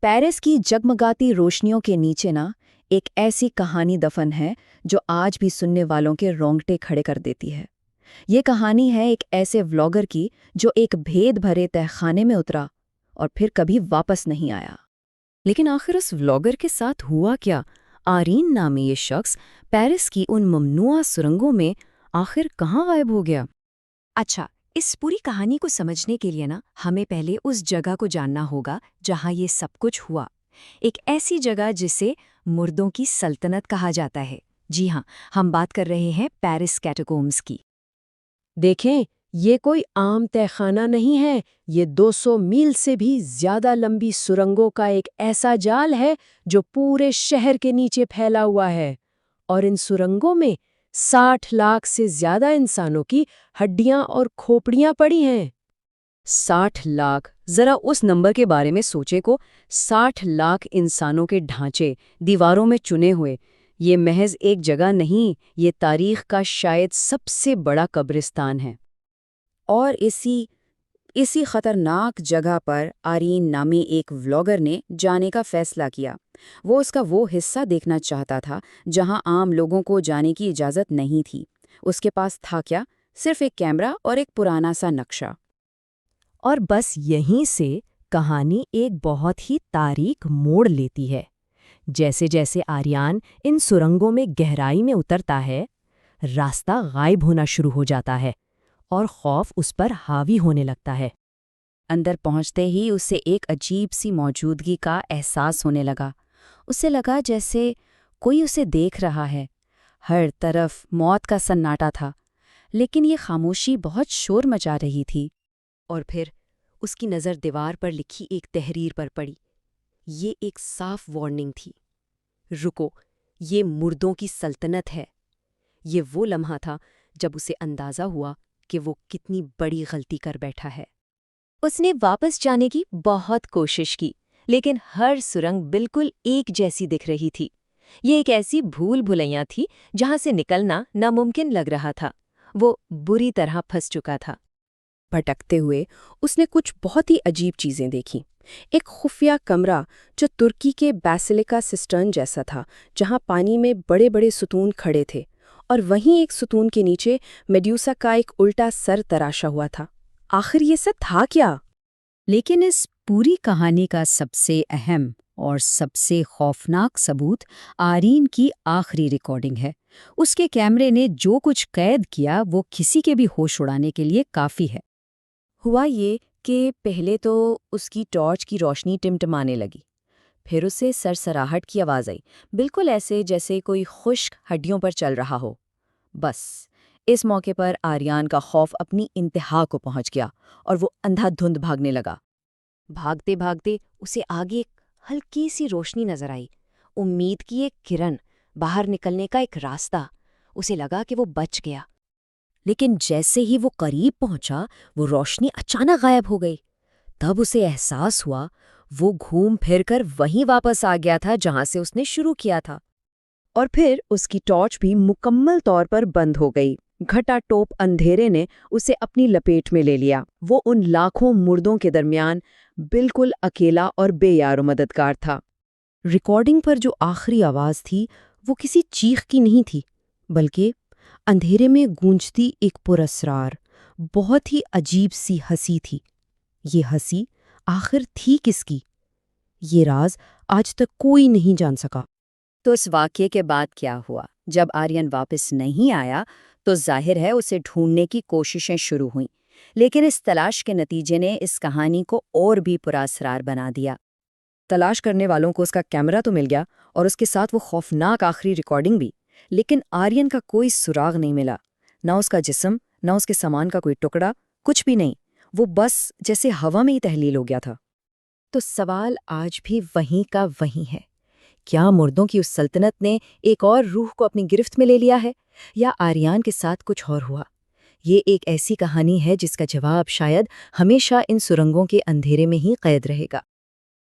Paris की जगमगाती रोशनियों के नीचे ना एक ऐसी कहानी दफन है जो आज भी सुनने वालों के रोंगटे खड़े कर देती है। ये कहानी है एक ऐसे व्लॉगर की जो एक भेद भरे तहखाने में उतरा और फिर कभी वापस नहीं आया। लेकिन आखिर उस व्लॉगर के साथ हुआ क्या? आरीन नामी ये शख्स पेरिस की उन ममनुआ सुरंगों में आखिर कहाँ गायब हो गया? अच्छा, इस पूरी कहानी को समझने के लिए ना हमें पहले उस जगह को जानना होगा जहाँ ये सब कुछ हुआ। एक ऐसी जगह जिसे मुर्दों की सल्तनत कहा जाता है। जी हाँ, हम बात कर रहे हैं पेरिस कैटाकोम्स की। देखें, ये कोई आम तहखाना नहीं है। ये 200 मील से भी ज्यादा लंबी सुरंगों का एक ऐसा जाल है जो पूरे शहर के नीचे फैला हुआ है। और इन सुरंगों में 60 लाख से ज्यादा इंसानों की हड्डियां और खोपड़ियां पड़ी हैं। 60 लाख! जरा उस नंबर के बारे में सोचे को। 60 लाख इंसानों के ढांचे दीवारों में चुने हुए। ये महज एक जगह नहीं, ये तारीख का शायद सबसे बड़ा कब्रिस्तान है। और इसी खतरनाक जगह पर आरीन नामी एक व्लॉगर ने जाने का फैसला किया। वो उसका वो हिस्सा देखना चाहता था जहां आम लोगों को जाने की इजाज़त नहीं थी। उसके पास था क्या? सिर्फ एक कैमरा और एक पुराना सा नक्शा। और बस यहीं से कहानी एक बहुत ही तारीख मोड़ लेती है। जैसे जैसे आर्यान इन सुरंगों में गहराई में उतरता है, रास्ता गायब होना शुरू हो जाता है और खौफ उस पर हावी होने लगता है। अंदर पहुंचते ही उसे एक अजीब सी मौजूदगी का एहसास होने लगा। उसे लगा जैसे कोई उसे देख रहा है। हर तरफ मौत का सन्नाटा था, लेकिन ये खामोशी बहुत शोर मचा रही थी। और फिर उसकी नज़र दीवार पर लिखी एक तहरीर पर पड़ी। ये एक साफ वार्निंग थी। रुको, ये मुर्दों की सल्तनत है। ये वो लम्हा था जब उसे अंदाज़ा हुआ कि वो कितनी बड़ी गलती कर बैठा है। उसने वापस जाने की बहुत कोशिश की, लेकिन हर सुरंग बिल्कुल एक जैसी दिख रही थी। ये एक ऐसी भूल भुलैया थी जहां से निकलना नामुमकिन लग रहा था। वो बुरी तरह फंस चुका था। भटकते हुए उसने कुछ बहुत ही अजीब चीजें देखीं। एक खुफिया कमरा जो तुर्की के बैसिलिका सिस्टर्न जैसा था, जहां पानी में बड़े बड़े सुतून खड़े थे, और वहीं एक सुतून के नीचे मेड्यूसा का एक उल्टा सर तराशा हुआ था। आखिर ये सब था क्या? लेकिन इस पूरी कहानी का सबसे अहम और सबसे खौफनाक सबूत आरीन की आखिरी रिकॉर्डिंग है। उसके कैमरे ने जो कुछ कैद किया वो किसी के भी होश उड़ाने के लिए काफ़ी है। हुआ ये कि पहले तो उसकी टॉर्च की रोशनी टिमटिमाने लगी। फिर उसे सरसराहट की आवाज़ आई, बिल्कुल ऐसे जैसे कोई खुश्क हड्डियों पर चल रहा हो। बस इस मौके पर आर्यान का खौफ अपनी इंतहा को पहुंच गया और वो अंधाधुंध भागने लगा। भागते भागते उसे आगे एक हल्की सी रोशनी नजर आई। उम्मीद की एक किरण, बाहर निकलने का एक रास्ता। उसे लगा कि वो बच गया। लेकिन जैसे ही वो करीब पहुंचा, वो रोशनी अचानक गायब हो गई। तब उसे एहसास हुआ वो घूम फिर कर वहीं वापस आ गया था जहां से उसने शुरू किया था। और फिर उसकी टॉर्च भी मुकम्मल तौर पर बंद हो गई। घटाटोप अंधेरे ने उसे अपनी लपेट में ले लिया। वो उन लाखों मुर्दों के दरमियान बिल्कुल अकेला और बेयारो मददगार था। रिकॉर्डिंग पर जो आखिरी आवाज थी वो किसी चीख की नहीं थी, बल्कि अंधेरे में गूंजती एक पुरस्रार, बहुत ही अजीब सी हंसी थी। ये हंसी आखिर थी किसकी? ये राज आज तक कोई नहीं जान सका। तो इस वाकये के बाद क्या हुआ? जब आर्यन वापस नहीं आया तो जाहिर है उसे ढूंढने की कोशिशें शुरू हुईं। लेकिन इस तलाश के नतीजे ने इस कहानी को और भी पुरअसरार बना दिया। तलाश करने वालों को उसका कैमरा तो मिल गया और उसके साथ वो खौफनाक आखिरी रिकॉर्डिंग भी, लेकिन आर्यन का कोई सुराग नहीं मिला। ना उसका जिस्म, ना उसके सामान का कोई टुकड़ा, कुछ भी नहीं। वो बस जैसे हवा में ही तहलील हो गया था। तो सवाल आज भी वहीं का वहीं है। क्या मुर्दों की उस सल्तनत ने एक और रूह को अपनी गिरफ्त में ले लिया है, या आर्यान के साथ कुछ और हुआ? ये एक ऐसी कहानी है जिसका जवाब शायद हमेशा इन सुरंगों के अंधेरे में ही कैद रहेगा।